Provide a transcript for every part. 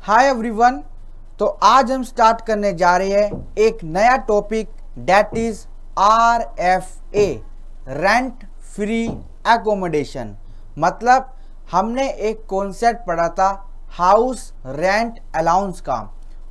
Hi everyone. तो आज हम स्टार्ट करने जा रहे हैं एक नया topic that is RFA, rent free accommodation. मतलब हमने एक कॉन्सेप्ट पढ़ा था हाउस रेंट अलाउंस का।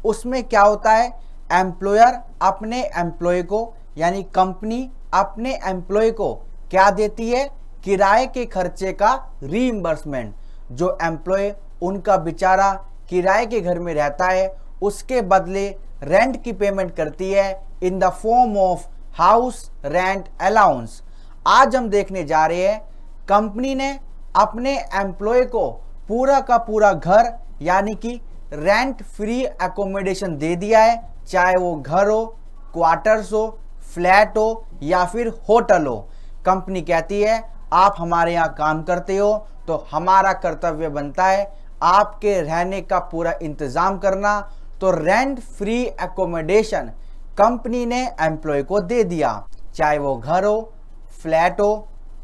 उसमें क्या होता है, एम्प्लॉयर अपने एम्प्लॉय को यानी कंपनी अपने एम्प्लॉय को क्या देती है, किराए के खर्चे का रीइंबर्समेंट। जो एम्प्लॉय उनका बेचारा किराए के घर में रहता है उसके बदले रेंट की पेमेंट करती है in the form of house rent allowance. आज हम देखने जा रहे हैं कंपनी ने अपने एम्प्लॉय को पूरा का पूरा घर यानी कि रेंट फ्री एकोमोडेशन दे दिया है, चाहे वो घर हो, क्वार्टर्स हो, फ्लैट हो या फिर होटल हो। कंपनी कहती है आप हमारे यहाँ काम करते हो तो हमारा कर्तव्य बनता है आपके रहने का पूरा इंतजाम करना। तो रेंट फ्री एकोमोडेशन कंपनी ने एम्प्लॉय को दे दिया, चाहे वो घर हो, फ्लैट हो,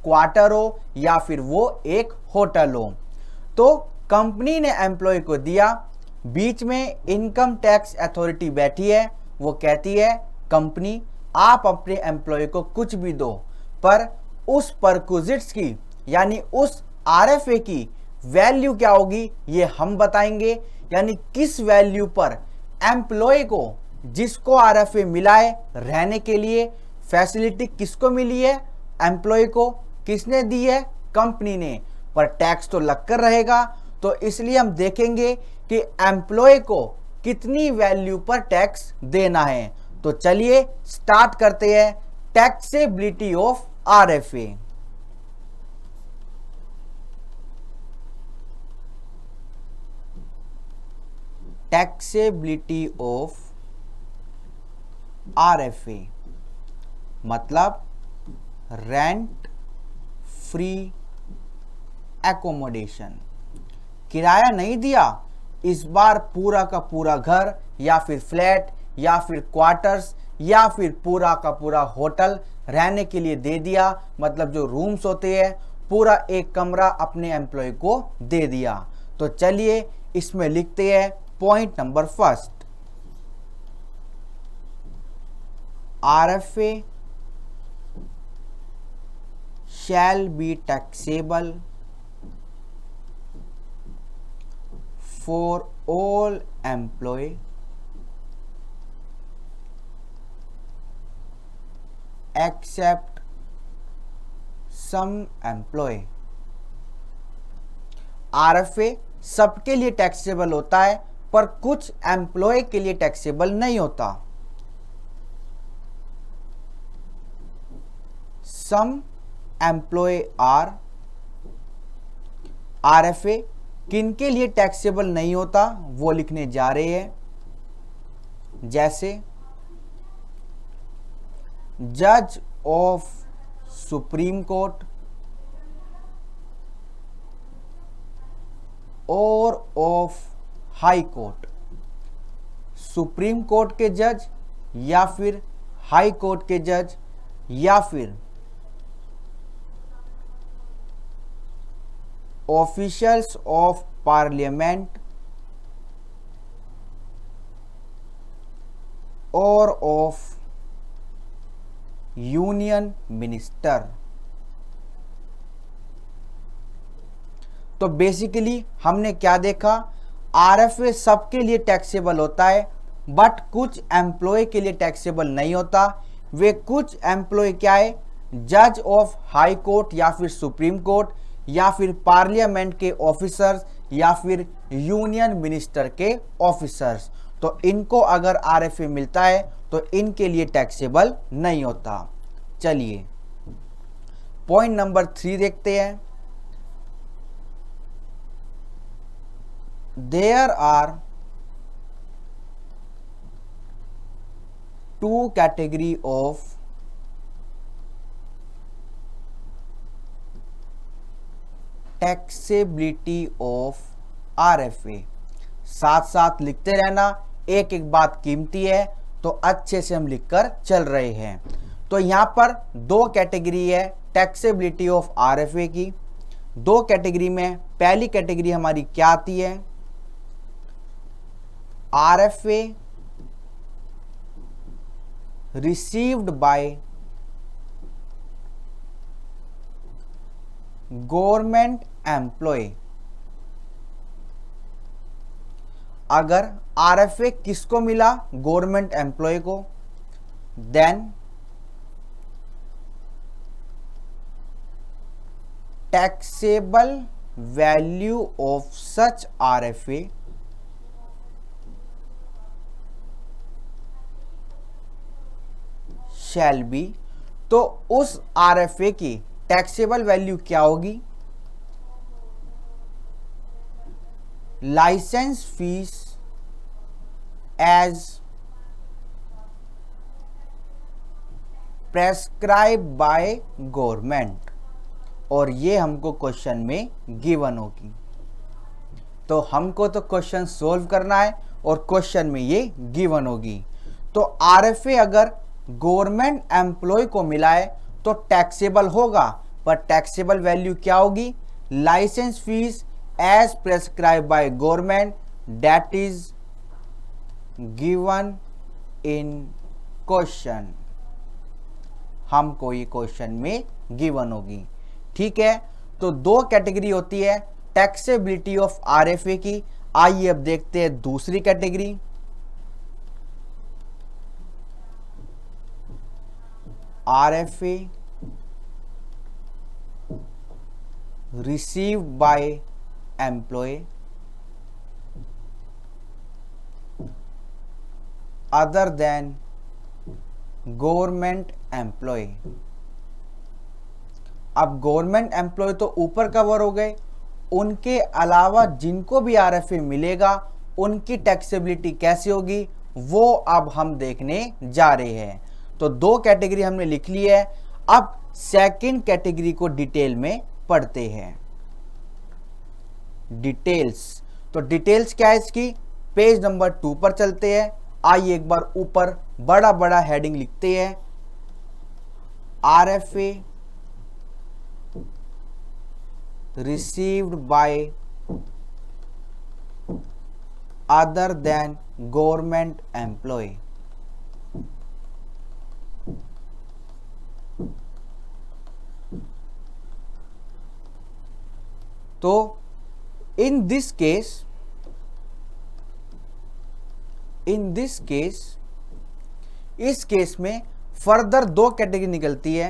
क्वार्टर हो या फिर वो एक होटल हो। तो कंपनी ने एम्प्लॉय को दिया, बीच में इनकम टैक्स अथॉरिटी बैठी है, वो कहती है कंपनी आप अपने एम्प्लॉय को कुछ भी दो पर उस परक्विजिट्स की यानी उस RFA की वैल्यू क्या होगी ये हम बताएंगे। यानी किस वैल्यू पर एम्प्लॉय को जिसको RFA मिला है रहने के लिए फैसिलिटी किसको मिली है, एम्प्लॉय को किसने दी है, कंपनी ने, पर टैक्स तो लगकर रहेगा। तो इसलिए हम देखेंगे कि एम्प्लॉय को कितनी वैल्यू पर टैक्स देना है। तो चलिए स्टार्ट करते हैं taxability of RFA। Taxability of RFA मतलब रेंट फ्री एकोमोडेशन। किराया नहीं दिया, इस बार पूरा का पूरा घर या फिर फ्लैट या फिर क्वार्टर्स या फिर पूरा का पूरा होटल रहने के लिए दे दिया। मतलब जो रूम्स होते हैं पूरा एक कमरा अपने एम्प्लॉय को दे दिया। तो चलिए इसमें लिखते हैं point number first, RFA shall be taxable for all employee except some employee। RFA सबके लिए टैक्सेबल होता है पर कुछ एम्प्लॉय के लिए टैक्सेबल नहीं होता। सम एम्प्लॉय आर, RFA किन के लिए टैक्सेबल नहीं होता वो लिखने जा रहे हैं। जैसे जज ऑफ सुप्रीम कोर्ट और of high court. Supreme court के जज या फिर हाई कोर्ट के जज या फिर ऑफिशियल्स ऑफ पार्लियामेंट और ऑफ यूनियन मिनिस्टर। तो बेसिकली हमने क्या देखा, RFA सबके लिए टैक्सेबल होता है बट कुछ एम्प्लॉय के लिए टैक्सेबल नहीं होता। वे कुछ एम्प्लॉय क्या है, जज ऑफ हाई कोर्ट या फिर सुप्रीम कोर्ट या फिर पार्लियामेंट के ऑफिसर्स या फिर यूनियन मिनिस्टर के ऑफिसर्स। तो इनको अगर RFA मिलता है तो इनके लिए टैक्सेबल नहीं होता। चलिए पॉइंट नंबर 3 देखते हैं। There are two category of taxability of RFA। साथ साथ लिखते रहना, एक एक बात कीमती है तो अच्छे से हम लिखकर चल रहे हैं। तो यहाँ पर दो कैटेगरी है टैक्सेबिलिटी ऑफ RFA की। दो कैटेगरी में पहली कैटेगरी हमारी क्या आती है, RFA received by government employ, अगर RFA किसको मिला, गवर्नमेंट एम्प्लॉय को, then taxable value of such RFA shall be, तो उस RFA की टैक्सेबल वैल्यू क्या होगी, licence fees as prescribe by government, और ये हमको क्वेश्चन में गिवन होगी। तो हमको तो क्वेश्चन सोल्व करना है और क्वेश्चन में ये गिवन होगी। तो RFA अगर गवर्नमेंट एम्प्लॉय को मिला है तो टैक्सेबल होगा, पर टैक्सेबल वैल्यू क्या होगी, licence fees as prescribe by government that is given in question. हमको ये क्वेश्चन में गिवन होगी। ठीक है, तो दो कैटेगरी होती है टैक्सेबिलिटी ऑफ RFA की। आइए अब देखते हैं दूसरी category. RFA received by employee other than government employ. अब गवर्नमेंट एम्प्लॉय तो ऊपर कवर हो गए, उनके अलावा जिनको भी RFA मिलेगा उनकी टैक्सेबिलिटी कैसे होगी वो अब हम देखने जा रहे हैं। तो दो कैटेगरी हमने लिख ली है, अब सेकंड कैटेगरी को डिटेल में पढ़ते हैं। डिटेल्स, तो डिटेल्स क्या है इसकी, पेज नंबर 2 पर चलते हैं। आइए एक बार ऊपर बड़ा बड़ा हेडिंग लिखते हैं, RFA received by other than government employee। तो इन दिस केस इस केस में फर्दर दो कैटेगरी निकलती है।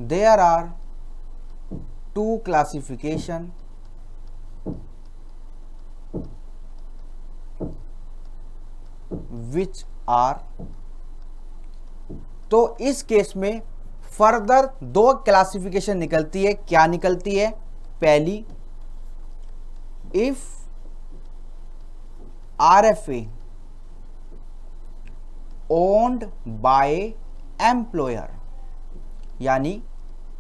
There are two classification which are, तो इस केस में फर्दर दो क्लासिफिकेशन निकलती है। क्या निकलती है, पहली, if RFA owned by employer, यानी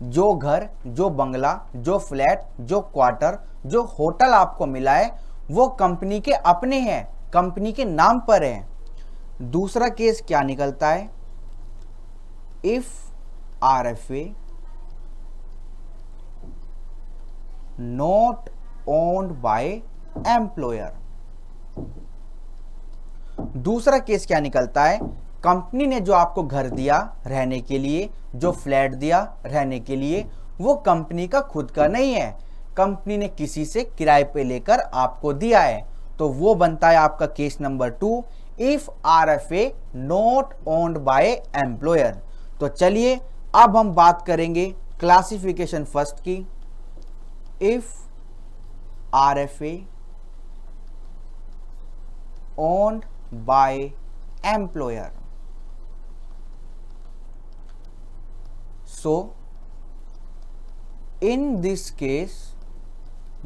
जो घर, जो बंगला, जो फ्लैट, जो क्वार्टर, जो होटल आपको मिला है वो कंपनी के अपने हैं, कंपनी के नाम पर है। दूसरा केस क्या निकलता है, if RFA not owned by employer. दूसरा केस क्या निकलता है, कंपनी ने जो आपको घर दिया रहने के लिए, जो फ्लैट दिया रहने के लिए, वो कंपनी का खुद का नहीं है, कंपनी ने किसी से किराए पे लेकर आपको दिया है। तो वो बनता है आपका case number 2, if RFA not owned by employer. तो चलिए अब हम बात करेंगे क्लासिफिकेशन फर्स्ट की। If RFA owned by employer, so in this case,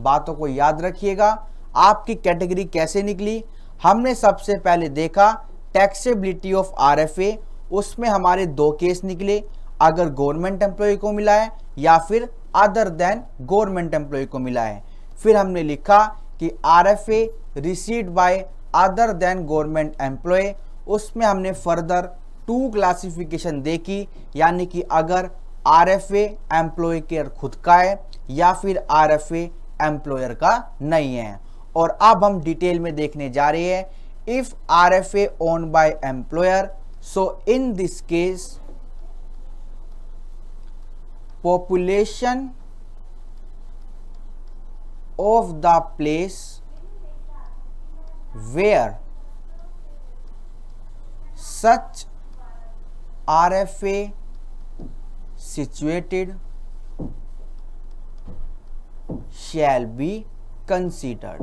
बातों को याद रखिएगा। आपकी कैटेगरी कैसे निकली, हमने सबसे पहले देखा टैक्सेबिलिटी ऑफ RFA, उसमें हमारे दो केस निकले, अगर गवर्नमेंट एम्प्लॉय को मिला है या फिर अदर देन गवर्नमेंट एम्प्लॉय को मिला है। फिर हमने लिखा कि RFA received by other than government employ, उसमें हमने फर्दर 2 क्लासिफिकेशन देखी, यानी कि अगर RFA एम्प्लॉय के खुद का है या फिर RFA एम्प्लॉयर का नहीं है। और अब हम डिटेल में देखने जा रहे हैं if RFA owned by employer, so in this case population of the place where such RFA situated shall be considered।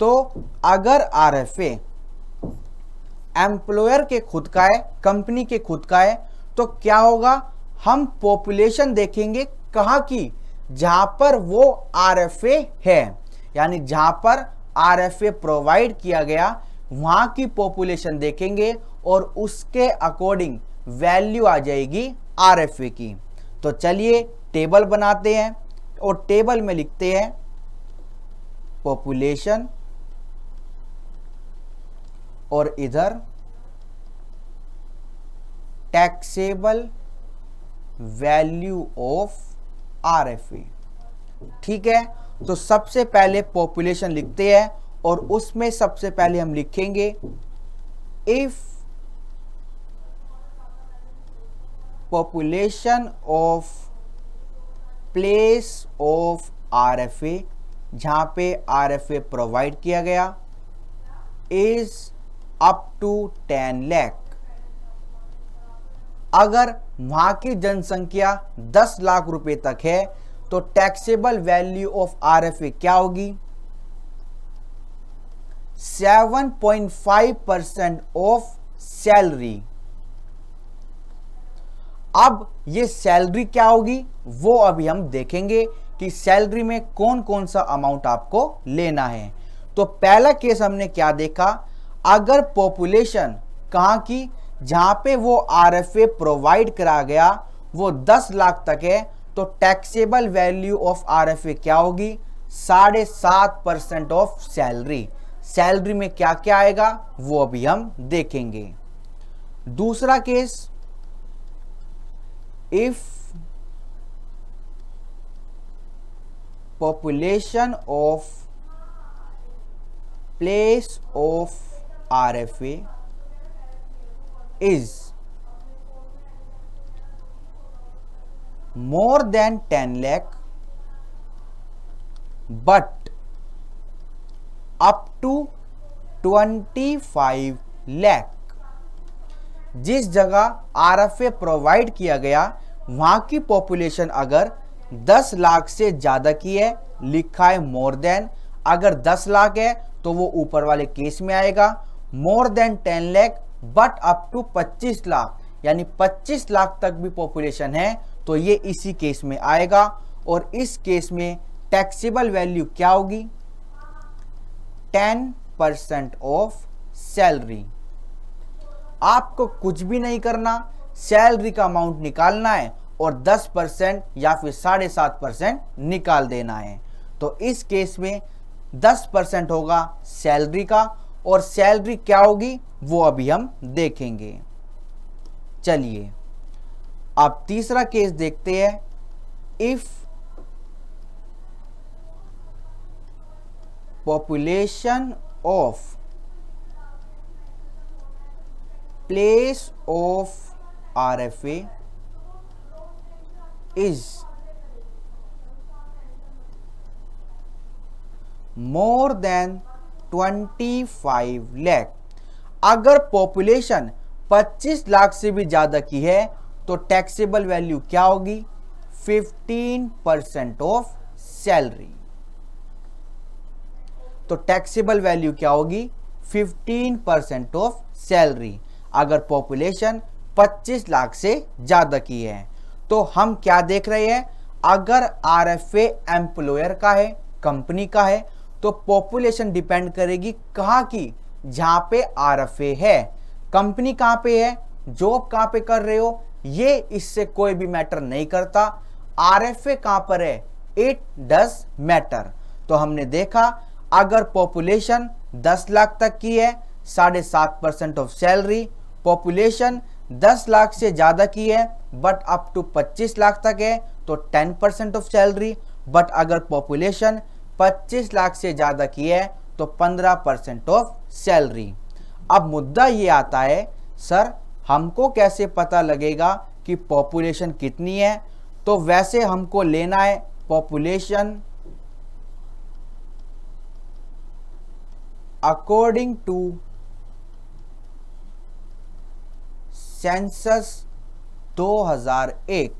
तो अगर RFA एम्प्लॉयर के खुद का है, कंपनी के खुद का है, तो क्या होगा, हम पॉपुलेशन देखेंगे कहाँ की, जहां पर वो RFA है, यानी जहां पर RFA प्रोवाइड किया गया वहां की पॉपुलेशन देखेंगे और उसके अकॉर्डिंग वैल्यू आ जाएगी RFA की। तो चलिए टेबल बनाते हैं और टेबल में लिखते हैं पॉपुलेशन और इधर टैक्सेबल वैल्यू ऑफ RFA। ठीक है, तो सबसे पहले पॉपुलेशन लिखते हैं और उसमें सबसे पहले हम लिखेंगे if population of place of RFA, जहां पे RFA प्रोवाइड किया गया, इज अप टू 10 लाख। अगर वहां की जनसंख्या 10 लाख रुपए तक है तो टैक्सेबल वैल्यू ऑफ RFA क्या होगी, 7.5% ऑफ सैलरी। अब ये सैलरी क्या होगी वो अभी हम देखेंगे कि सैलरी में कौन कौन सा अमाउंट आपको लेना है। तो पहला केस हमने क्या देखा, अगर पॉपुलेशन कहां की, जहां पे वो RFA प्रोवाइड करा गया वो 10 लाख तक है, तो टैक्सेबल वैल्यू ऑफ RFA क्या होगी, 7.5% ऑफ सैलरी। सैलरी में क्या क्या आएगा वो अभी हम देखेंगे। दूसरा case, if population of place of RFA is more than 10 lakh but up to 25 lakh. जिस जगह RFA प्रोवाइड किया गया वहां की पॉपुलेशन अगर 10 लाख से ज्यादा की है, लिखा है मोर देन, अगर 10 लाख है तो वो ऊपर वाले केस में आएगा, more than 10 lakh but up to 25 lakh, यानी 25 लाख तक भी पॉपुलेशन है तो ये इसी केस में आएगा। और इस केस में टैक्सेबल वैल्यू क्या होगी, 10% ऑफ सैलरी। आपको कुछ भी नहीं करना, सैलरी का अमाउंट निकालना है और 10% या फिर 7.5% निकाल देना है। तो इस केस में 10% होगा सैलरी का, और सैलरी क्या होगी वो अभी हम देखेंगे। चलिए अब तीसरा केस देखते हैं, if population of place of RFA is more than 25 lakh. अगर पॉपुलेशन 25 लाख से भी ज्यादा की है तो टैक्सेबल वैल्यू क्या होगी, 15% ऑफ सैलरी। तो टैक्सेबल वैल्यू क्या होगी, 15% ऑफ सैलरी, अगर पॉपुलेशन 25 लाख से ज्यादा की है। तो हम क्या देख रहे हैं, अगर RFA एम्प्लॉयर का है, कंपनी का है, तो पॉपुलेशन डिपेंड करेगी कहाँ की, जहां पे RFA है। कंपनी कहाँ पे है, जॉब कहाँ पे कर रहे हो, ये इससे कोई भी मैटर नहीं करता। RFA कहाँ पर है, इट डज मैटर। तो हमने देखा अगर पॉपुलेशन 10 लाख तक की है, 7.5% ऑफ सैलरी, पॉपुलेशन 10 लाख से ज्यादा की है बट अप टू 25 लाख तक है तो 10% ऑफ सैलरी, बट अगर पॉपुलेशन 25 लाख से ज़्यादा की है तो 15% ऑफ सैलरी। अब मुद्दा ये आता है, सर हमको कैसे पता लगेगा कि पॉपुलेशन कितनी है? तो वैसे हमको लेना है पॉपुलेशन अकॉर्डिंग टू सेंसस 2001,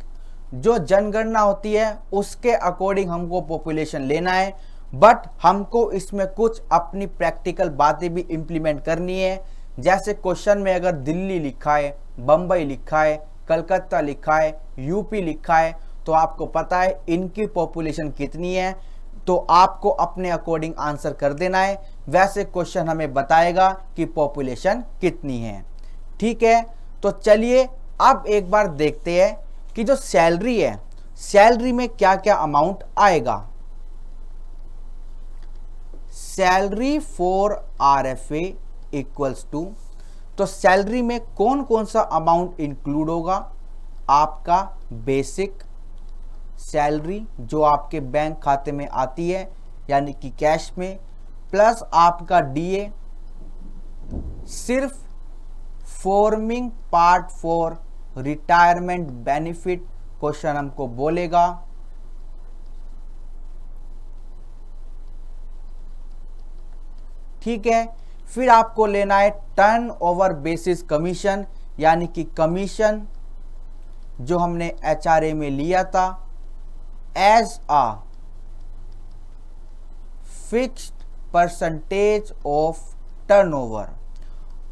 जो जनगणना होती है उसके अकॉर्डिंग हमको पॉपुलेशन लेना है। बट हमको इसमें कुछ अपनी प्रैक्टिकल बातें भी इम्प्लीमेंट करनी है। जैसे क्वेश्चन में अगर दिल्ली लिखा है, बम्बई लिखा है, कलकत्ता लिखा है, यूपी लिखा है, तो आपको पता है इनकी पॉपुलेशन कितनी है, तो आपको अपने अकॉर्डिंग आंसर कर देना है। वैसे क्वेश्चन हमें बताएगा कि पॉपुलेशन कितनी है। ठीक है, तो चलिए अब एक बार देखते हैं कि जो सैलरी है, सैलरी में क्या क्या अमाउंट आएगा। Salary for RFA equals to, तो सैलरी में कौन कौन सा अमाउंट इंक्लूड होगा? आपका बेसिक सैलरी जो आपके बैंक खाते में आती है यानी कि कैश में, प्लस आपका DA, सिर्फ forming part for retirement benefit question हमको बोलेगा। ठीक है, फिर आपको लेना है टर्न ओवर बेसिस कमीशन, यानी कि कमीशन जो हमने HRA में लिया था as a fixed percentage of turnover.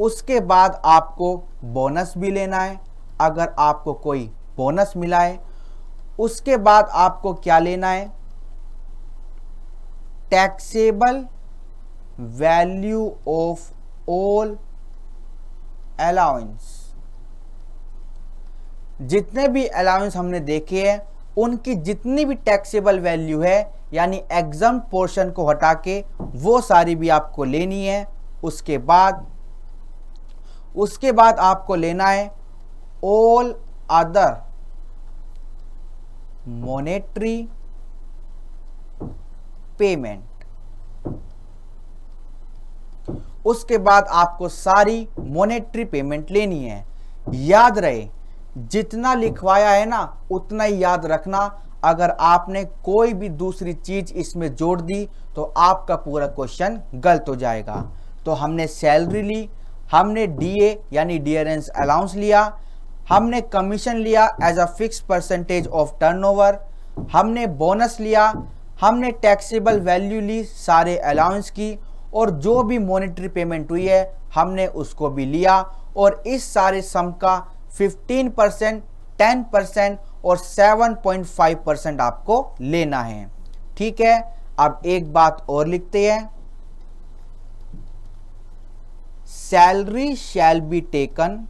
उसके बाद आपको बोनस भी लेना है अगर आपको कोई बोनस मिला है। उसके बाद आपको क्या लेना है? Taxable value of all allowance. जितने भी अलाउंस हमने देखे हैं उनकी जितनी भी टैक्सेबल वैल्यू है यानी एग्जम्प्ट पोर्शन को हटा के वो सारी भी आपको लेनी है। उसके बाद आपको लेना है ऑल अदर मॉनेटरी पेमेंट। उसके बाद आपको सारी मॉनेटरी पेमेंट लेनी है। याद रहे जितना लिखवाया है ना उतना ही याद रखना। अगर आपने कोई भी दूसरी चीज इसमें जोड़ दी तो आपका पूरा क्वेश्चन गलत हो जाएगा। तो हमने सैलरी ली, हमने DA यानी डियरेंस अलाउंस लिया, हमने कमीशन लिया as a fix percentage of turnover, हमने बोनस लिया, हमने टैक्सेबल वैल्यू ली सारे अलाउंस की, और जो भी मॉनेटरी पेमेंट हुई है हमने उसको भी लिया। और इस सारे सम का 15%, 10% और 7.5% आपको लेना है। ठीक है, अब एक बात और लिखते हैं, salary shall be taken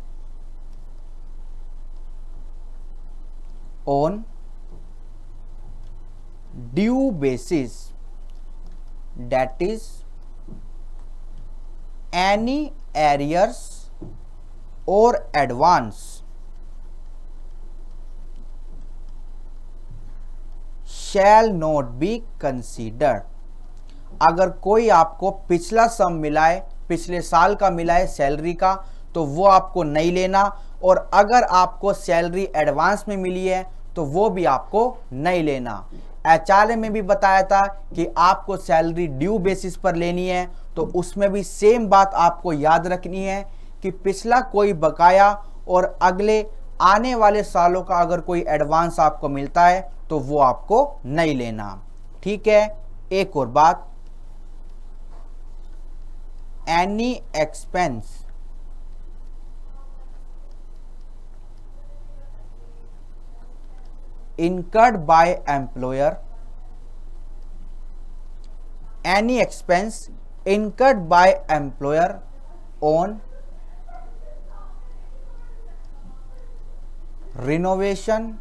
on due basis, that is any arrears or advance shall not be considered। अगर कोई आपको पिछला सम मिला है, पिछले साल का मिला है सैलरी का, तो वो आपको नहीं लेना। और अगर आपको सैलरी एडवांस में मिली है तो वो भी आपको नहीं लेना। HRA में भी बताया था कि आपको सैलरी ड्यू बेसिस पर लेनी है, तो उसमें भी सेम बात आपको याद रखनी है कि पिछला कोई बकाया और अगले आने वाले सालों का अगर कोई एडवांस आपको मिलता है तो वो आपको नहीं लेना। ठीक है, एक और बात, any expense incurred by employer, any expense incurred by employer on renovation,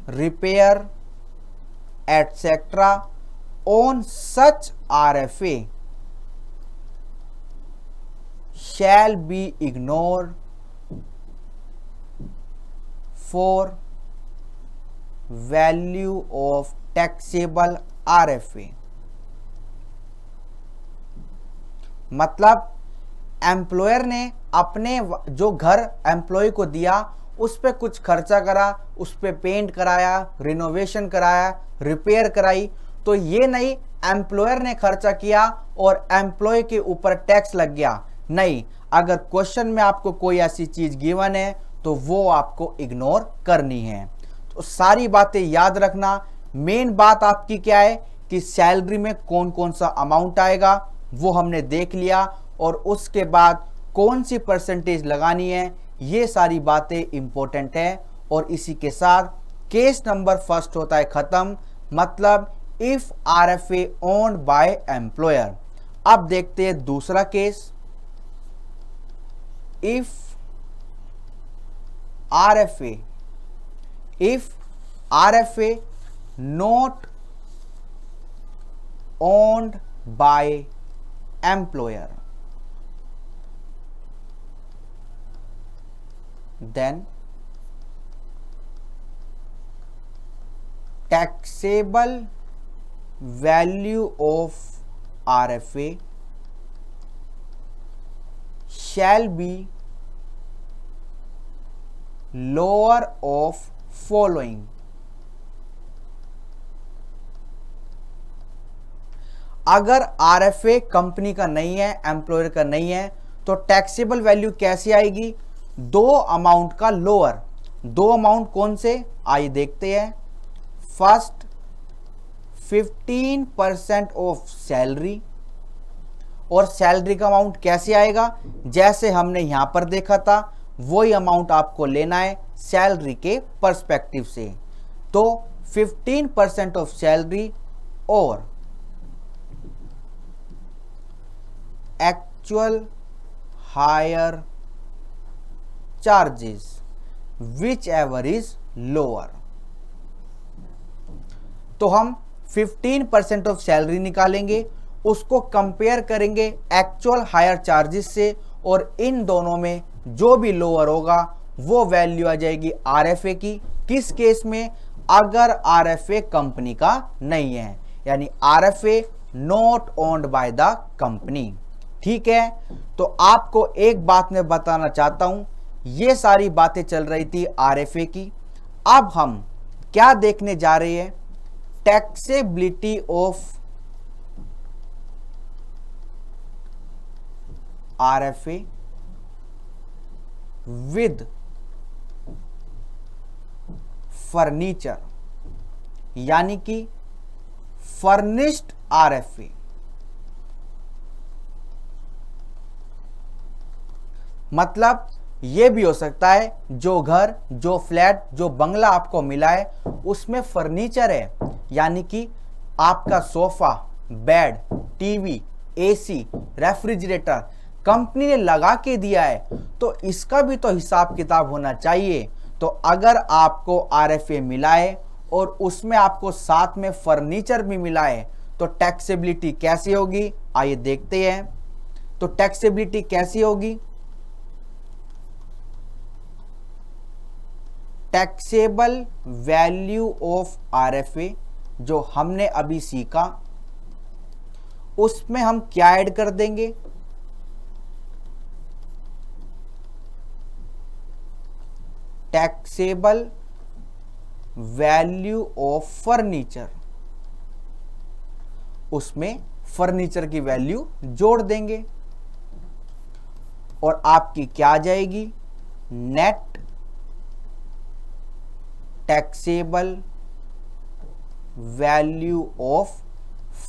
repair, etc. on such RFA shall be ignored for value of taxable RFA। मतलब एम्प्लॉयर ने अपने जो घर एम्प्लॉय को दिया उस पे कुछ खर्चा करा, उस पे पेंट कराया, रिनोवेशन कराया, रिपेयर कराई, तो ये नहीं एम्प्लॉयर ने खर्चा किया और एम्प्लॉय के ऊपर टैक्स लग गया। नहीं, अगर क्वेश्चन में आपको कोई ऐसी चीज गिवन है तो वो आपको इग्नोर करनी है। तो सारी बातें याद रखना। मेन बात आपकी क्या है कि सैलरी में कौन कौन सा अमाउंट आएगा वो हमने देख लिया, और उसके बाद कौन सी परसेंटेज लगानी है, ये सारी बातें इंपॉर्टेंट है। और इसी के साथ केस नंबर फर्स्ट होता है खत्म, मतलब if RFA owned by employer. अब देखते हैं दूसरा case. If RFA not owned by employer, then taxable value of RFA shall be lower of following। अगर RFA कंपनी का नहीं है, एम्प्लॉयर का नहीं है, तो टैक्सेबल वैल्यू कैसी आएगी? दो अमाउंट का लोअर। दो अमाउंट कौन से, आइए देखते हैं। फर्स्ट 15% ऑफ सैलरी, और सैलरी का अमाउंट कैसे आएगा? जैसे हमने यहां पर देखा था वही अमाउंट आपको लेना है सैलरी के पर्सपेक्टिव से। तो 15% ऑफ सैलरी और actual higher charges which ever is lower. तो हम 15% ऑफ सैलरी निकालेंगे, उसको कंपेयर करेंगे एक्चुअल हायर चार्जेस से, और इन दोनों में जो भी लोअर होगा वो वैल्यू आ जाएगी RFA की। किस केस में? अगर RFA कंपनी का नहीं है, यानी RFA not owned by the company. ठीक है, तो आपको एक बात मैं बताना चाहता हूं, ये सारी बातें चल रही थी RFA की। अब हम क्या देखने जा रहे हैं? Taxability of RFA with furniture, यानी कि फर्निश्ड RFA। मतलब यह भी हो सकता है जो घर, जो फ्लैट, जो बंगला आपको मिला है उसमें फर्नीचर है, यानी कि आपका sofa, bed, TV, AC, refrigerator company ने लगा के दिया है, तो इसका भी तो हिसाब किताब होना चाहिए। तो अगर आपको RFA मिला है और उसमें आपको साथ में फर्नीचर भी मिला है तो टैक्सेबिलिटी कैसी होगी, आइए देखते हैं। तो टैक्सेबिलिटी कैसी होगी? टैक्सेबल वैल्यू ऑफ RFA जो हमने अभी सीखा उसमें हम क्या ऐड कर देंगे? टैक्सेबल वैल्यू ऑफ फर्नीचर, उसमें फर्नीचर की वैल्यू जोड़ देंगे, और आपकी क्या आ जाएगी? Net taxable value of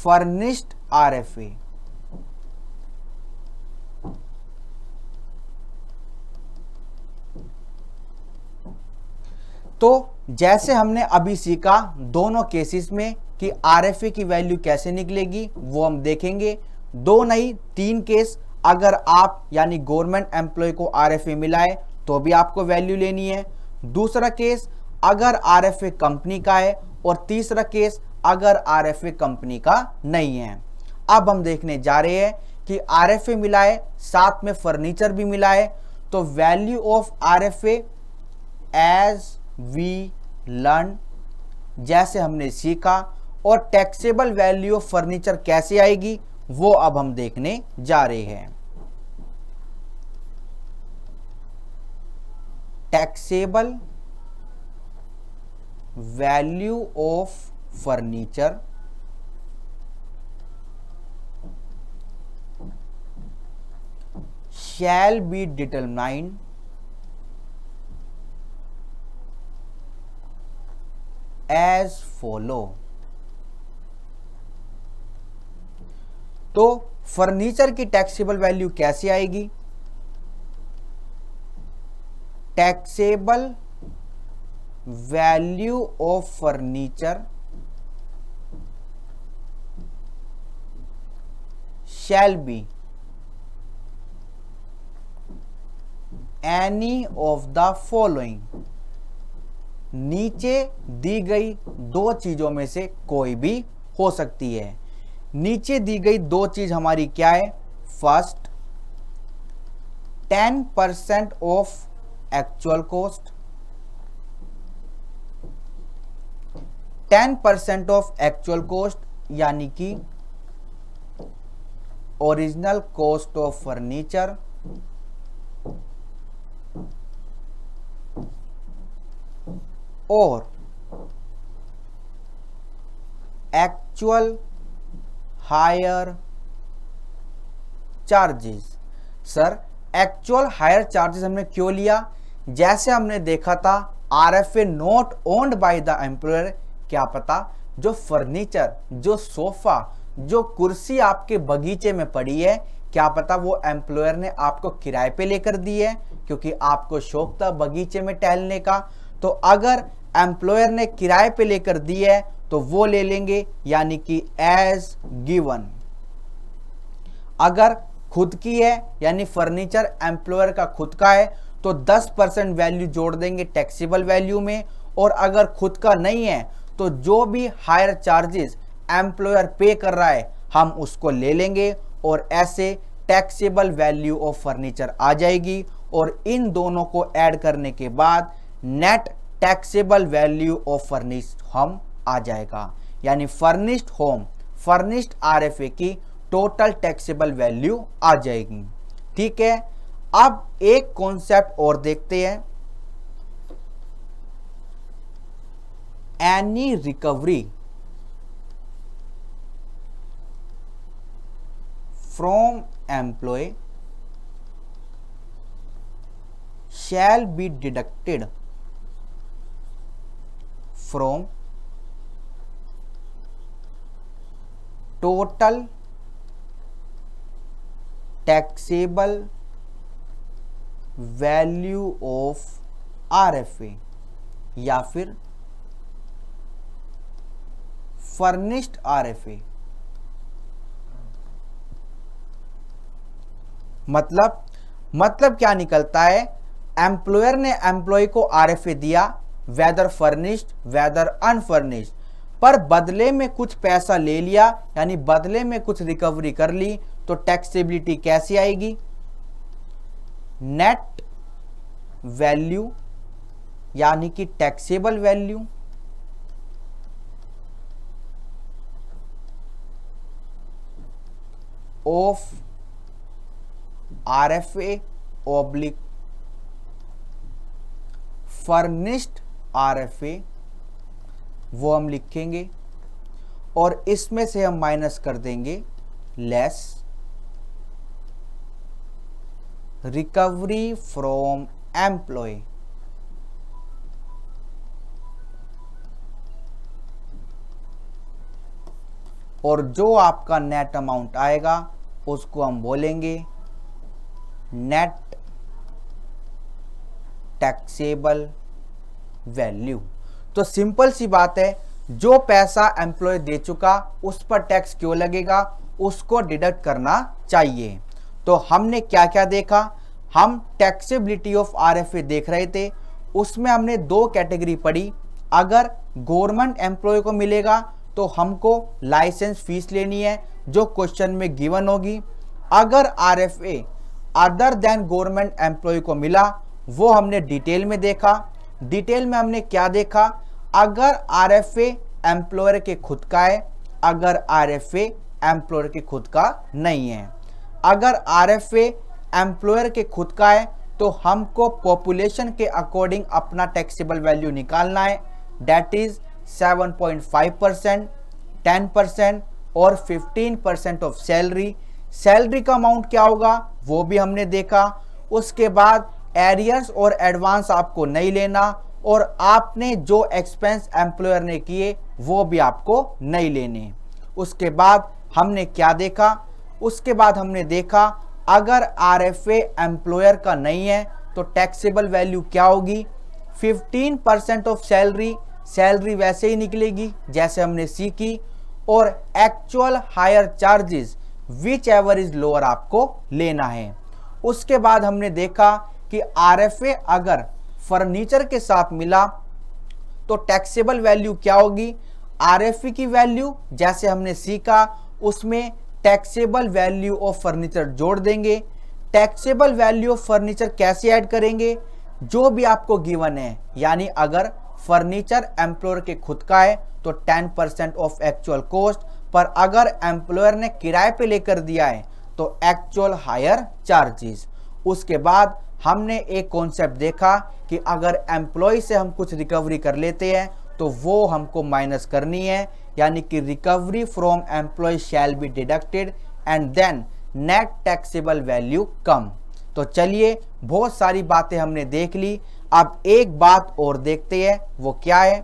furnished RFA। तो जैसे हमने अभी सीखा दोनों केसेस में कि RFA की वैल्यू कैसे निकलेगी वो हम देखेंगे। दो नहीं 3 केस। अगर आप यानी गवर्नमेंट एम्प्लॉय को RFA मिला है तो भी आपको वैल्यू लेनी है। दूसरा केस अगर RFA कंपनी का है, और तीसरा केस अगर RFA कंपनी का नहीं है। अब हम देखने जा रहे हैं कि RFA मिला है, साथ में फर्नीचर भी मिला है, तो value of RFA as we learn जैसे हमने सीखा, और टैक्सेबल वैल्यू ऑफ फर्नीचर कैसे आएगी वो अब हम देखने जा रहे हैं। Taxable value of furniture shall be determined as follow। तो फर्नीचर की टैक्सेबल वैल्यू कैसे आएगी? Taxable value of furniture shall be any of the following। नीचे दी गई दो चीजों में से कोई भी हो सकती है। नीचे दी गई दो चीज हमारी क्या है? First, 10% of actual cost, 10% of actual cost यानी कि ओरिजिनल कॉस्ट ऑफ फर्नीचर और actual higher charges. Sir actual higher charges हमने क्यों लिया? जैसे हमने देखा था RFA not owned by the employer, क्या पता जो फर्नीचर, जो सोफा, जो कुर्सी आपके बगीचे में पड़ी है, क्या पता वो एम्प्लॉयर ने आपको किराए पे लेकर दी है, क्योंकि आपको शौक था बगीचे में टहलने का। तो अगर एम्प्लॉयर ने किराए पे लेकर दी है तो वो ले लेंगे, यानी कि एज गिवन। अगर खुद की है यानी फर्नीचर एम्प्लॉयर का खुद का है तो 10% वैल्यू जोड़ देंगे टैक्सेबल वैल्यू में, और अगर खुद का नहीं है तो जो भी हायर चार्जेस एम्प्लॉयर पे कर रहा है हम उसको ले लेंगे, और ऐसे टैक्सेबल वैल्यू ऑफ फर्नीचर आ जाएगी। और इन दोनों को ऐड करने के बाद net taxable value of furnished home आ जाएगा, यानी फर्निश्ड होम, फर्निश्ड आरएफए की टोटल टैक्सेबल वैल्यू आ जाएगी। ठीक है, अब एक कॉन्सेप्ट और देखते हैं। Any recovery from employ shall be deducted from total taxable value of RFA या फिर फर्निश्ड RFA। मतलब क्या निकलता है? एम्प्लॉयर ने एम्प्लॉय को आरएफए दिया, वेदर फर्निश्ड वेदर अनफर्निश्ड, पर बदले में कुछ पैसा ले लिया, यानी बदले में कुछ रिकवरी कर ली, तो टैक्सेबिलिटी कैसी आएगी? नेट वैल्यू यानी कि taxable value of RFA oblique furnished RFA, वो हम लिखेंगे और इसमें से हम माइनस कर देंगे लेस रिकवरी फ्रॉम एम्प्लॉय। और जो आपका नेट अमाउंट आएगा उसको हम बोलेंगे नेट टैक्सेबल वैल्यू। तो सिंपल सी बात है, जो पैसा एम्प्लॉय दे चुका उस पर टैक्स क्यों लगेगा, उसको डिडक्ट करना चाहिए। तो हमने क्या क्या देखा? हम टैक्सेबिलिटी ऑफ आरएफए देख रहे थे, उसमें हमने दो कैटेगरी पढ़ी। अगर गवर्नमेंट एम्प्लॉय को मिलेगा तो हमको लाइसेंस फीस लेनी है जो क्वेश्चन में गिवन होगी। अगर RFA other than government employ को मिला, वो हमने डिटेल में देखा। डिटेल में हमने क्या देखा? अगर RFA एम्प्लॉयर के खुद का है, अगर RFA एम्प्लॉयर के खुद का नहीं है। अगर RFA एम्प्लॉयर के खुद का है तो हमको पॉपुलेशन के अकॉर्डिंग अपना टैक्सेबल वैल्यू निकालना है, दैट इज 7.5%, 10% और 15% ऑफ सैलरी। सैलरी का अमाउंट क्या होगा वो भी हमने देखा। उसके बाद एरियर्स और एडवांस आपको नहीं लेना, और आपने जो एक्सपेंस एम्प्लॉयर ने किए वो भी आपको नहीं लेने। उसके बाद हमने क्या देखा, उसके बाद हमने देखा अगर RFA एम्प्लॉयर का नहीं है तो टैक्सेबल वैल्यू क्या होगी, 15% ऑफ सैलरी। सैलरी वैसे ही निकलेगी जैसे हमने सीखी, और actual higher charges which ever is lower आपको लेना है। उसके बाद हमने देखा कि RFA अगर फर्नीचर के साथ मिला तो टैक्सेबल वैल्यू क्या होगी। RFA की वैल्यू जैसे हमने सीखा उसमें टैक्सेबल वैल्यू ऑफ फर्नीचर जोड़ देंगे। टैक्सेबल वैल्यू ऑफ फर्नीचर कैसे ऐड करेंगे, जो भी आपको गिवन है, यानी अगर फर्नीचर एम्प्लॉयर के खुद का है तो 10% ऑफ एक्चुअल कॉस्ट, पर अगर एम्प्लॉयर ने किराए पे लेकर दिया है तो एक्चुअल हायर चार्जेस। उसके बाद हमने एक कॉन्सेप्ट देखा कि अगर एम्प्लॉय से हम कुछ रिकवरी कर लेते हैं तो वो हमको माइनस करनी है, यानी कि recovery from employ shall be deducted and then net taxable value कम। तो चलिए, बहुत सारी बातें हमने देख ली, अब एक बात और देखते हैं, वो क्या है,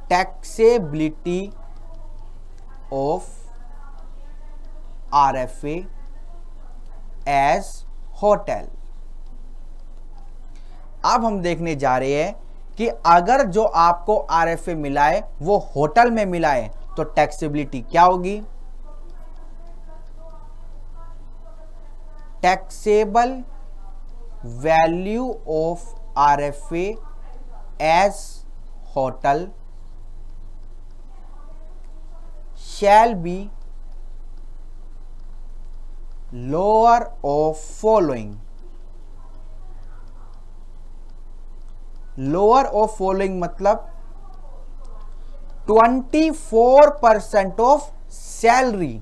taxability of RFA as hotel. अब हम देखने जा रहे हैं कि अगर जो आपको RFA मिला है वो होटल में मिला है तो टैक्सेबिलिटी क्या होगी। Taxable value of RFA as hotel shall be lower of following। Lower of following मतलब 24% ऑफ सैलरी।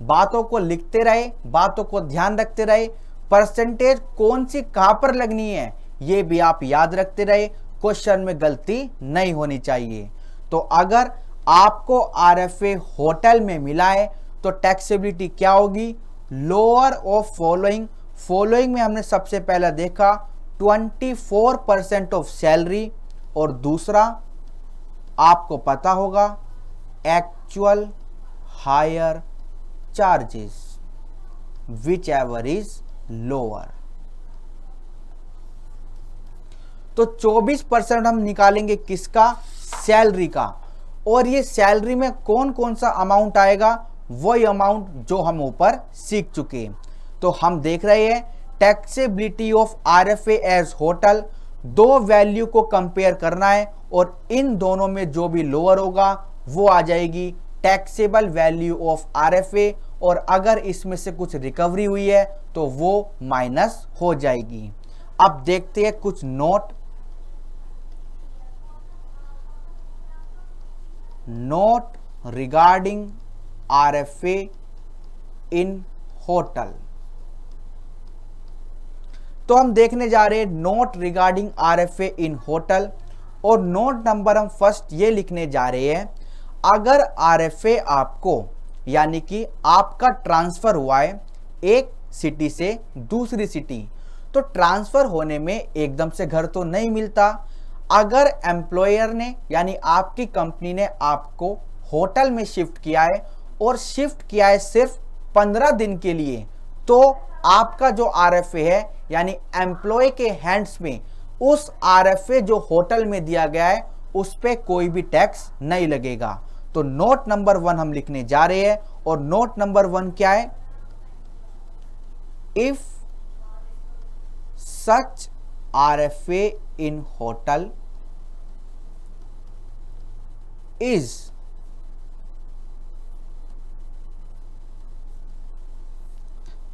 बातों को लिखते रहे, बातों को ध्यान रखते रहे, परसेंटेज कौन सी कहां पर लगनी है ये भी आप याद रखते रहे, क्वेश्चन में गलती नहीं होनी चाहिए। तो अगर आपको RFA होटल में मिला है तो टैक्सेबिलिटी क्या होगी, लोअर ऑफ फॉलोइंग। फॉलोइंग में हमने सबसे पहला देखा 24% ऑफ सैलरी, और दूसरा आपको पता होगा actual higher charges which ever is lower. तो 24% हम निकालेंगे किसका, सैलरी का, और ये सैलरी में कौन कौन सा अमाउंट आएगा, वही अमाउंट जो हम ऊपर सीख चुके। तो हम देख रहे हैं taxability of RFA as hotel, दो वैल्यू को कंपेयर करना है और इन दोनों में जो भी लोअर होगा वो आ जाएगी टैक्सेबल वैल्यू ऑफ RFA, और अगर इसमें से कुछ रिकवरी हुई है तो वो माइनस हो जाएगी। अब देखते हैं कुछ नोट रिगार्डिंग RFA इन होटल। तो हम देखने जा रहे हैं नोट रिगार्डिंग RFA इन होटल, और नोट नंबर हम फर्स्ट ये लिखने जा रहे हैं, अगर RFA आपको, यानी कि आपका ट्रांसफर हुआ है एक सिटी से दूसरी सिटी, तो ट्रांसफर होने में एकदम से घर तो नहीं मिलता। अगर एम्प्लॉयर ने, यानी आपकी कंपनी ने आपको होटल में शिफ्ट किया है और शिफ्ट किया है सिर्फ 15 दिन के लिए, तो आपका जो RFA है, यानी एम्प्लॉय के हैंड्स में उस RFA जो होटल में दिया गया है उस पे कोई भी टैक्स नहीं लगेगा। तो नोट नंबर 1 हम लिखने जा रहे हैं, और नोट नंबर 1 क्या है, if such RFA in hotel is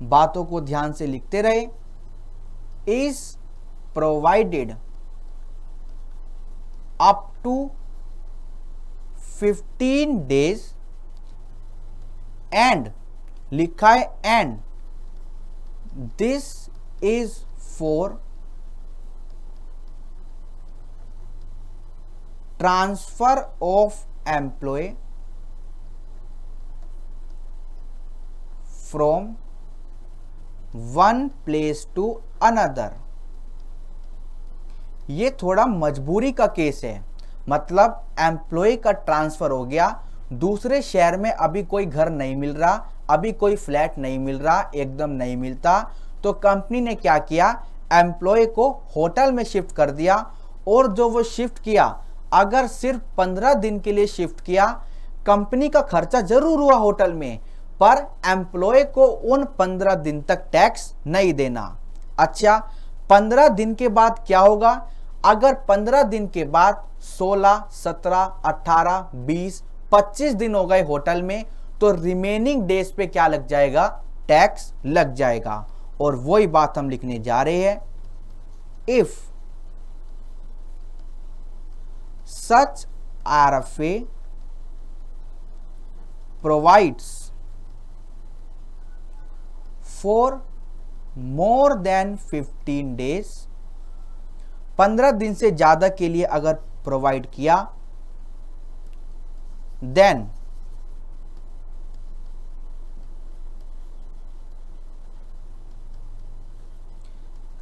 बातों को ध्यान से लिखते रहे, is provided up to 15 days and लिखा है and this is for transfer of employee from one place to another। ये थोड़ा मजबूरी का केस है, मतलब एम्प्लॉय का ट्रांसफर हो गया दूसरे शहर में, अभी कोई घर नहीं मिल रहा, अभी कोई फ्लैट नहीं मिल रहा, एकदम नहीं मिलता, तो कंपनी ने क्या किया, एम्प्लॉय को होटल में शिफ्ट कर दिया। और जो वो शिफ्ट किया, अगर सिर्फ 15 दिन के लिए शिफ्ट किया, कंपनी का खर्चा जरूर हुआ होटल में, पर एम्प्लॉय को उन 15 दिन तक टैक्स नहीं देना। अच्छा, 15 दिन के बाद क्या होगा? अगर 15 दिन के बाद 16, 17, 18, 20, 25 दिन हो गए होटल में, तो रिमेनिंग डेज पे क्या लग जाएगा? टैक्स लग जाएगा। और वही बात हम लिखने जा रहे हैं, if such RFA provides for more than 15 days, 15 दिन से ज्यादा के लिए अगर प्रोवाइड किया, then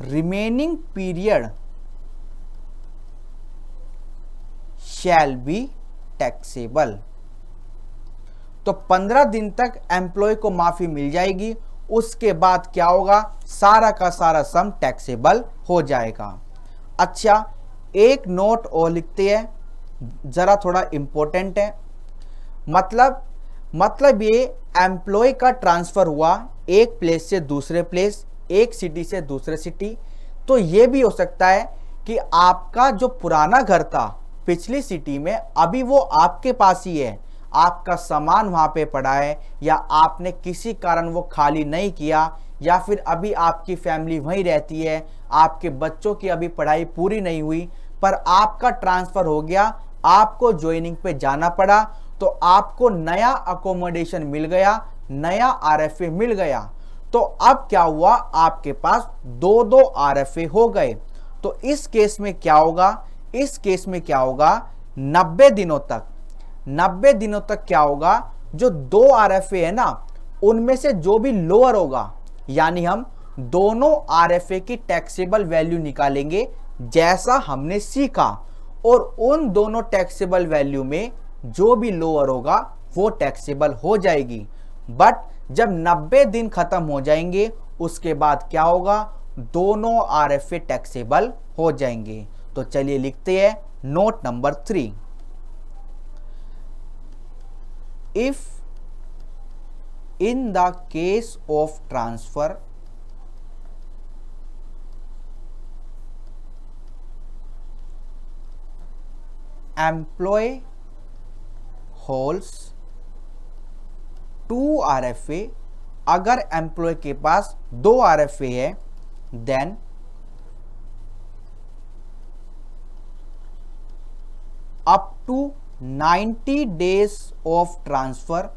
remaining period shall be taxable. तो 15 दिन तक एम्प्लॉय को माफी मिल जाएगी, उसके बाद क्या होगा? सारा का सारा सम टैक्सेबल हो जाएगा। अच्छा, एक नोट और लिखते हैं, जरा थोड़ा इंपॉर्टेंट है। मतलब ये एम्प्लॉय का ट्रांसफर हुआ एक प्लेस से दूसरे प्लेस, एक सिटी से दूसरे सिटी, तो ये भी हो सकता है कि आपका जो पुराना घर था पिछली सिटी में, अभी वो आपके पास ही है, आपका सामान वहां पे पड़ा है, या आपने किसी कारण वो खाली नहीं किया, या फिर अभी आपकी फैमिली वहीं रहती है, आपके बच्चों की अभी पढ़ाई पूरी नहीं हुई, पर आपका ट्रांसफर हो गया, आपको ज्वाइनिंग पे जाना पड़ा, तो आपको नया अकोमोडेशन मिल गया, नया RFA मिल गया। तो अब क्या हुआ? आपके पास दो RFA हो गए। तो इस केस में क्या होगा? इस केस में क्या होगा? 90 दिनों तक क्या होगा? जो 2 RFA है ना, उनमें से जो भी लोअर होगा, यानी हम दोनों RFA की टैक्सेबल वैल्यू निकालेंगे जैसा हमने सीखा, और उन दोनों टैक्सेबल वैल्यू में जो भी लोअर होगा वो टैक्सेबल हो जाएगी। बट जब 90 दिन खत्म हो जाएंगे, उसके बाद क्या होगा? दोनों RFA टैक्सेबल हो जाएंगे। तो चलिए लिखते हैं note number 3। If in the case of transfer, employee holds 2 RFA, अगर एम्प्लॉय के पास 2 RFA है, then up to 90 days of transfer,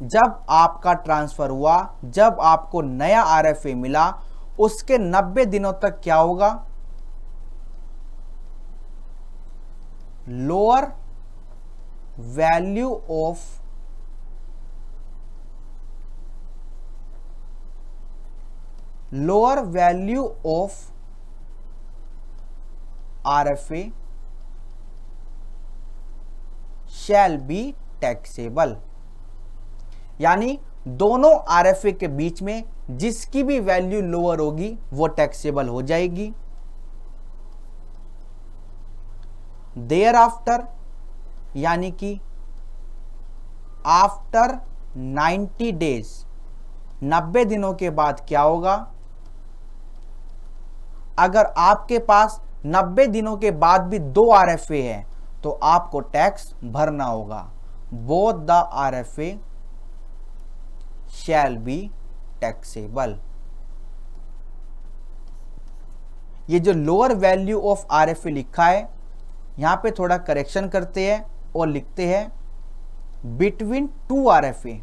जब आपका ट्रांसफर हुआ, जब आपको नया RFA मिला, उसके 90 दिनों तक क्या होगा? Lower value of RFA shall be taxable. यानी दोनों RFA के बीच में जिसकी भी वैल्यू लोअर होगी वो टैक्सेबल हो जाएगी। देयर आफ्टर, यानी कि आफ्टर 90 डेज, 90 दिनों के बाद क्या होगा? अगर आपके पास 90 दिनों के बाद भी 2 RFA है, तो आपको टैक्स भरना होगा। Both the RFA shall be taxable. ये जो लोअर वैल्यू ऑफ RFA लिखा है, यहाँ पे थोड़ा करेक्शन करते हैं और लिखते हैं बिटवीन 2 RFA।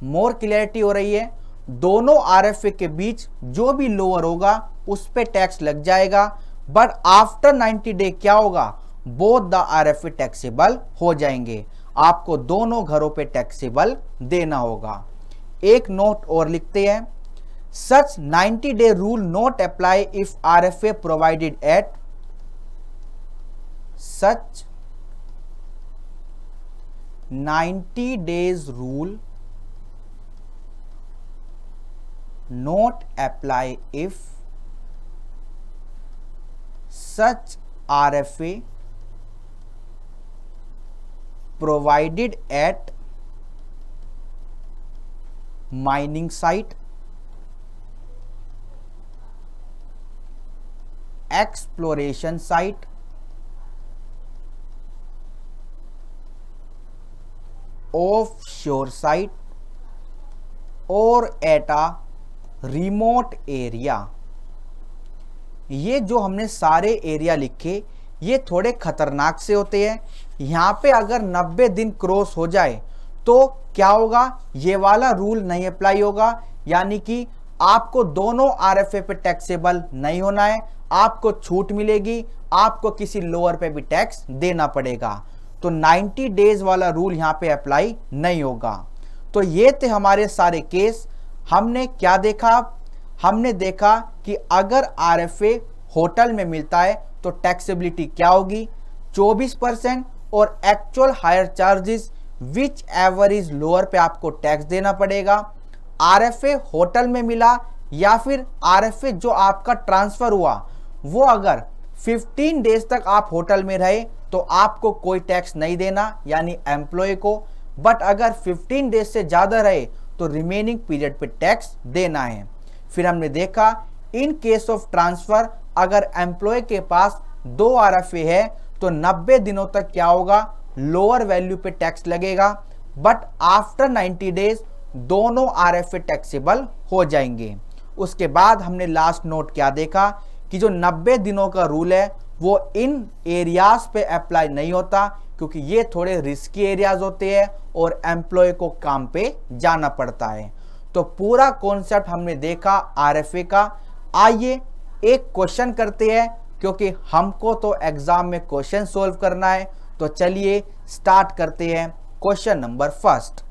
मोर क्लियरिटी हो रही है, दोनों RFA के बीच जो भी लोअर होगा उस पे टैक्स लग जाएगा, बट आफ्टर 90 डे क्या होगा, बोथ द RFA टैक्सेबल हो जाएंगे। आपको दोनों घरों पे टैक्सेबल देना होगा। एक नोट और लिखते हैं, सच 90 day rule not apply if RFA provided at such 90 days rule not apply if such RFA provided at mining site, exploration site, offshore site और एट अ रिमोट एरिया। ये जो हमने सारे एरिया लिखे ये थोड़े खतरनाक से होते हैं। यहाँ पे अगर 90 दिन क्रॉस हो जाए तो क्या होगा, ये वाला रूल नहीं अप्लाई होगा, यानी कि आपको दोनों RFA पे टैक्सेबल नहीं होना है, आपको छूट मिलेगी, आपको किसी लोअर पे भी टैक्स देना पड़ेगा। तो 90 डेज वाला रूल यहाँ पे अप्लाई नहीं होगा। तो ये थे हमारे सारे केस। हमने क्या देखा, हमने देखा कि अगर RFA होटल में मिलता है तो टैक्सेबिलिटी क्या होगी, 24%, और actual higher charges which ever is lower पे आपको टैक्स देना पड़ेगा। RFA होटल में मिला या फिर RFA जो आपका ट्रांसफर हुआ वो अगर 15 डेज तक आप होटल में रहे तो आपको कोई टैक्स नहीं देना, यानी एम्प्लॉय को, बट अगर 15 डेज से ज़्यादा रहे तो रिमेनिंग पीरियड पे टैक्स देना है। फिर हमने देखा इन केस ऑफ ट्रांसफ़र अगर एम्प्लॉय के पास 2 RFA है तो 90 दिनों तक क्या होगा, लोअर वैल्यू पे टैक्स लगेगा, बट आफ्टर 90 डेज दोनों RFA टैक्सेबल हो जाएंगे। उसके बाद हमने लास्ट नोट क्या देखा कि जो 90 दिनों का रूल है वो इन एरियाज पे अप्लाई नहीं होता, क्योंकि ये थोड़े रिस्की एरियाज होते हैं और एम्प्लॉय को काम पे जाना पड़ता है। तो पूरा कॉन्सेप्ट हमने देखा RFA का। आइए एक क्वेश्चन करते हैं, क्योंकि हमको तो एग्जाम में क्वेश्चन सॉल्व करना है। तो चलिए स्टार्ट करते हैं क्वेश्चन नंबर फर्स्ट।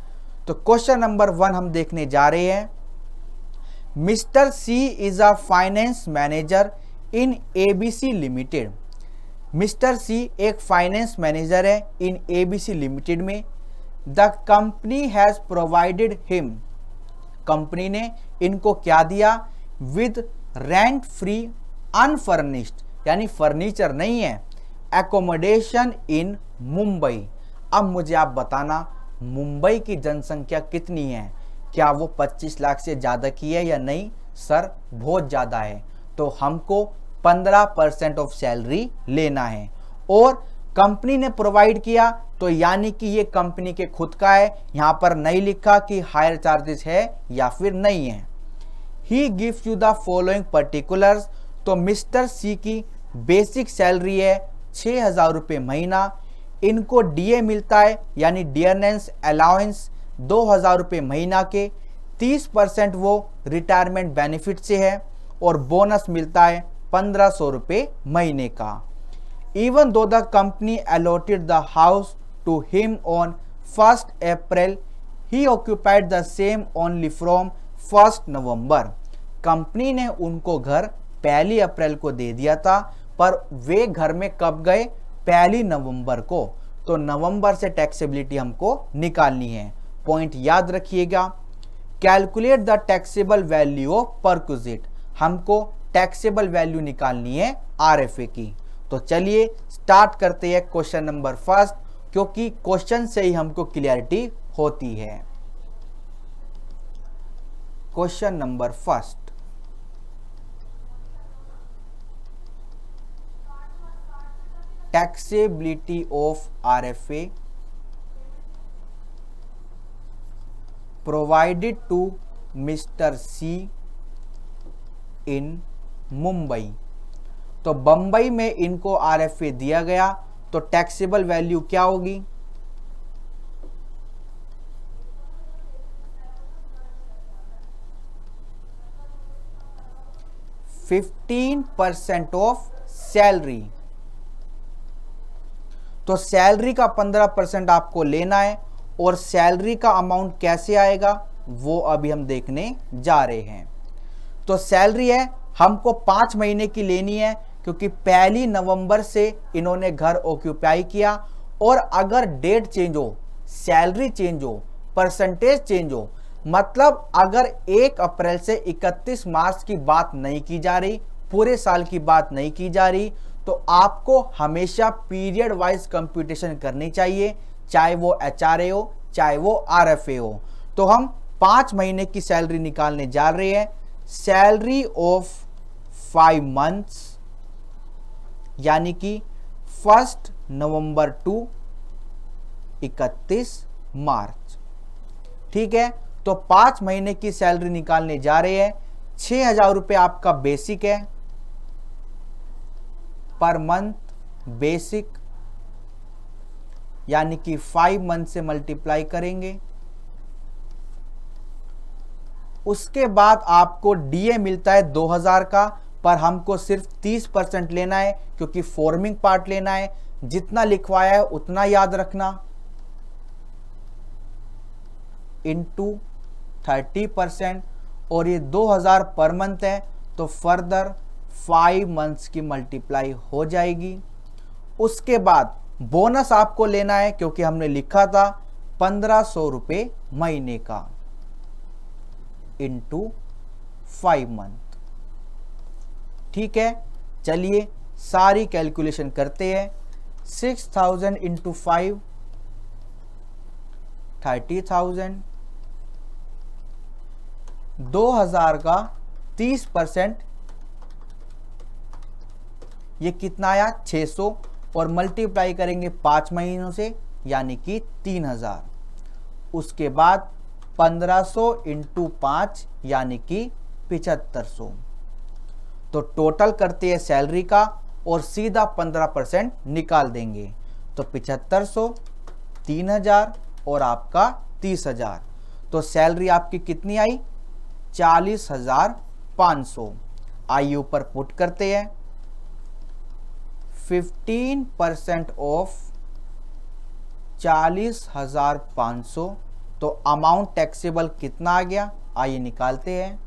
तो क्वेश्चन नंबर 1 हम देखने जा रहे हैं। Mister C is a finance manager in ABC limited. Mister C एक फाइनेंस मैनेजर है इन ABC लिमिटेड में। The company has provided him, company ने इनको क्या दिया, विद रेंट फ्री अनफर्निश्ड, यानी फर्नीचर नहीं है, एकोमोडेशन इन मुंबई। अब मुझे आप बताना मुंबई की जनसंख्या कितनी है, क्या वो 25 लाख से ज़्यादा की है या नहीं? सर बहुत ज़्यादा है, तो हमको 15% ऑफ सैलरी लेना है। और कंपनी ने प्रोवाइड किया तो यानी कि ये कंपनी के खुद का है, यहाँ पर नहीं लिखा कि हायर चार्जेस है या फिर नहीं है। He gives you the following particulars, तो मिस्टर सी की बेसिक सैलरी है 6,000 रुपये महीना। इनको DA मिलता है, यानी डियरनेस अलाउंस 2,000 रुपये महीना के, 30% वो रिटायरमेंट बेनिफिट से है, और बोनस मिलता है 1,500 रुपये महीने का। Even though the company allotted the house to him on 1 April, he occupied the same only from 1 November. कंपनी ने उनको घर 1 अप्रैल को दे दिया था, पर वे घर में कब गए, 1 नवंबर को। तो नवंबर से टैक्सेबिलिटी हमको निकालनी है। पॉइंट याद रखिएगा, calculate the taxable value of perquisite, हमको टैक्सेबल वैल्यू निकालनी है RFA की। तो चलिए स्टार्ट करते हैं क्वेश्चन नंबर फर्स्ट, क्योंकि क्वेश्चन से ही हमको क्लियरिटी होती है। Question number first, taxability of RFA provided to Mr. C in Mumbai। तो बंबई में इनको RFA दिया गया, तो टैक्सेबल वैल्यू क्या होगी? 15% ऑफ सैलरी। तो सैलरी का 15% आपको लेना है, और सैलरी का अमाउंट कैसे आएगा वो अभी हम देखने जा रहे हैं। तो सैलरी है हमको 5 महीने की लेनी है, क्योंकि 1 नवंबर से इन्होंने घर ऑक्यूपाई किया, और अगर डेट चेंज हो, सैलरी चेंज हो, परसेंटेज चेंज हो, मतलब अगर 1 अप्रैल से 31 मार्च की बात नहीं की जा रही, पूरे साल की बात नहीं की जा रही, तो आपको हमेशा पीरियड वाइज कंप्यूटेशन करनी चाहिए, चाहे वो HRA हो, चाहे वो RFA हो। तो हम 5 महीने की सैलरी निकालने जा रहे हैं। सैलरी ऑफ 5 मंथ्स, यानी कि 1 नवंबर टू 31 मार्च। ठीक है, तो 5 महीने की सैलरी निकालने जा रहे हैं। 6,000 रुपये आपका बेसिक है पर मंथ, बेसिक, यानी कि 5 मंथ से मल्टीप्लाई करेंगे। उसके बाद आपको DA मिलता है 2,000 का, पर हमको सिर्फ 30% लेना है, क्योंकि फॉर्मिंग पार्ट लेना है। जितना लिखवाया है उतना याद रखना, इंटू 30%, और ये 2,000 पर मंथ है, तो फर्दर 5 मंथ्स की मल्टीप्लाई हो जाएगी। उसके बाद बोनस आपको लेना है, क्योंकि हमने लिखा था 1,500 रुपये महीने का, इंटू 5 मंथ। ठीक है, चलिए सारी कैलकुलेशन करते हैं। 6,000 इंटू 5, 30,000, 2,000 का 30%, ये कितना आया? 600, और मल्टीप्लाई करेंगे 5 महीनों से, यानी कि 3,000। उसके बाद 1,500 इंटू 5, यानी कि 7,500। तो टोटल करते हैं सैलरी का, और सीधा 15% निकाल देंगे। तो 7,500, 3,000 और आपका 30,000। तो सैलरी आपकी कितनी आई? 40,500। आइए ऊपर पुट करते हैं। 15% ऑफ 40,500, तो अमाउंट टैक्सेबल कितना आ गया? आइए निकालते हैं,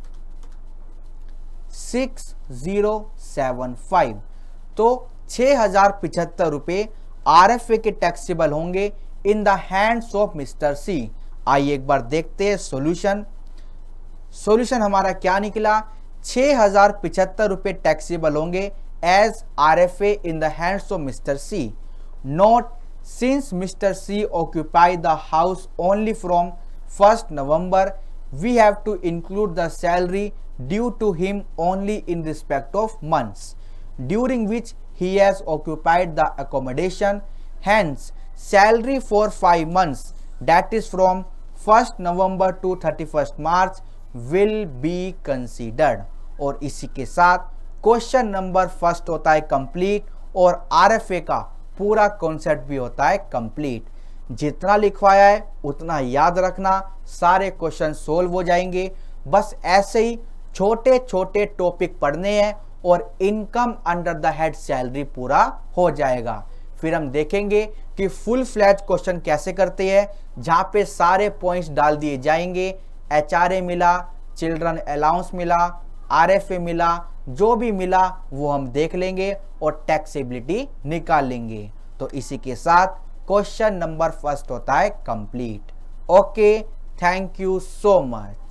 6075। तो 6,075 रुपये RFA के टैक्सेबल होंगे इन the hands of mister C। आइए एक बार देखते हैं सॉल्यूशन। सॉल्यूशन हमारा क्या निकला? 6,075 रुपये टैक्सेबल होंगे as RFA in the hands of mister C। Note, since Mr. C occupied the house only from 1st November, we have to include the salary due to him only in respect of months during which he has occupied the accommodation. Hence, salary for 5 months, that is from 1st November to 31st March, will be considered। और इसी के साथ question number first होता है complete, और RFA का पूरा concept भी होता है कंप्लीट। जितना लिखवाया है उतना याद रखना, सारे क्वेश्चन सोल्व हो जाएंगे। बस ऐसे ही छोटे छोटे टॉपिक पढ़ने हैं, और income under the head salary पूरा हो जाएगा। फिर हम देखेंगे कि फुल फ्लैज क्वेश्चन कैसे करते हैं, जहाँ पे सारे पॉइंट्स डाल दिए जाएंगे। HRA मिला, चिल्ड्रन अलाउंस मिला, RFA मिला, जो भी मिला वो हम देख लेंगे और टैक्सेबिलिटी निकाल लेंगे। तो इसी के साथ क्वेश्चन नंबर फर्स्ट होता है complete. Okay, thank you so much.